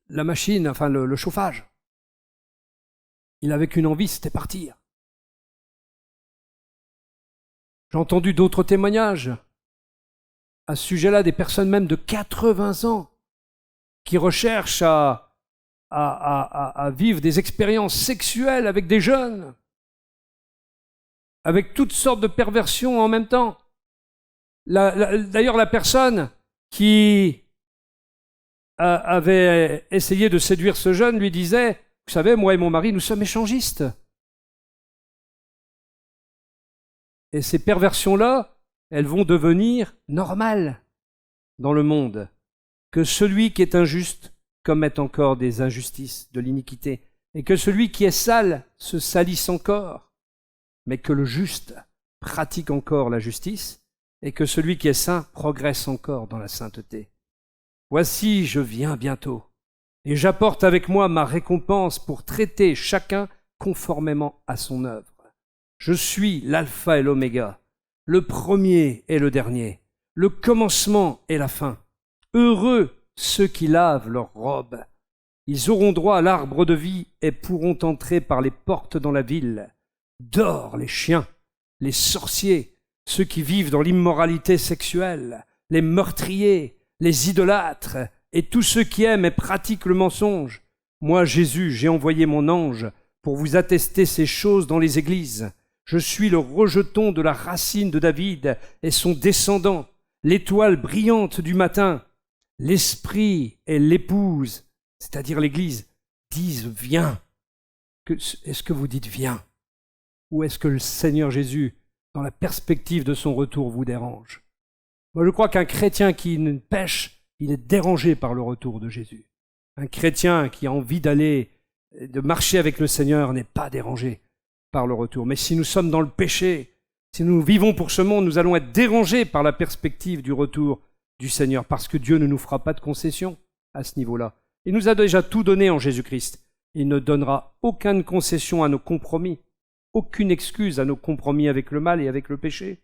machine, enfin le chauffage. Il avait qu'une envie, c'était partir. J'ai entendu d'autres témoignages à ce sujet-là, des personnes même de 80 ans qui recherchent à vivre des expériences sexuelles avec des jeunes, avec toutes sortes de perversions en même temps. D'ailleurs, la personne qui avait essayé de séduire ce jeune lui disait, vous savez, moi et mon mari, nous sommes échangistes. Et ces perversions-là, elles vont devenir normales dans le monde. Que celui qui est injuste commette encore des injustices, de l'iniquité, et que celui qui est sale se salisse encore, mais que le juste pratique encore la justice, et que celui qui est saint progresse encore dans la sainteté. Voici, je viens bientôt, et j'apporte avec moi ma récompense pour traiter chacun conformément à son œuvre. Je suis l'alpha et l'oméga, le premier et le dernier, le commencement et la fin. Heureux ceux qui lavent leurs robes. Ils auront droit à l'arbre de vie et pourront entrer par les portes dans la ville. Dehors les chiens, les sorciers, ceux qui vivent dans l'immoralité sexuelle, les meurtriers, les idolâtres et tous ceux qui aiment et pratiquent le mensonge. Moi, Jésus, j'ai envoyé mon ange pour vous attester ces choses dans les églises. Je suis le rejeton de la racine de David et son descendant, l'étoile brillante du matin. L'Esprit et l'épouse, c'est-à-dire l'Église, disent « Viens ». Est-ce que vous dites « Viens » ou est-ce que le Seigneur Jésus, dans la perspective de son retour, vous dérange? Moi, je crois qu'un chrétien qui pêche, il est dérangé par le retour de Jésus. Un chrétien qui a envie de marcher avec le Seigneur n'est pas dérangé par le retour. Mais si nous sommes dans le péché, si nous vivons pour ce monde, nous allons être dérangés par la perspective du retour du Seigneur, parce que Dieu ne nous fera pas de concession à ce niveau-là. Il nous a déjà tout donné en Jésus-Christ. Il ne donnera aucune concession à nos compromis, aucune excuse à nos compromis avec le mal et avec le péché.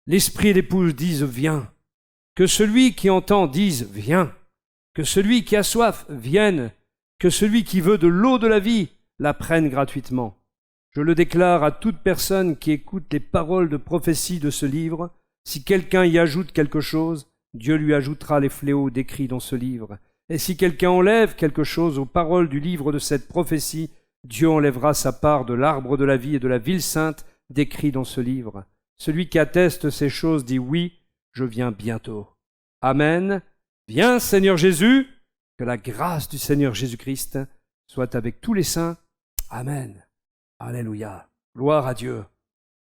L'Esprit et l'épouse disent « Viens ». Que celui qui entend dise « Viens ». Que celui qui a soif vienne. Que celui qui veut de l'eau de la vie la prenne gratuitement. Je le déclare à toute personne qui écoute les paroles de prophétie de ce livre. Si quelqu'un y ajoute quelque chose, Dieu lui ajoutera les fléaux décrits dans ce livre. Et si quelqu'un enlève quelque chose aux paroles du livre de cette prophétie, Dieu enlèvera sa part de l'arbre de la vie et de la ville sainte décrits dans ce livre. Celui qui atteste ces choses dit oui, je viens bientôt. Amen. Viens, Seigneur Jésus, que la grâce du Seigneur Jésus-Christ soit avec tous les saints. Amen. Alléluia. Gloire à Dieu.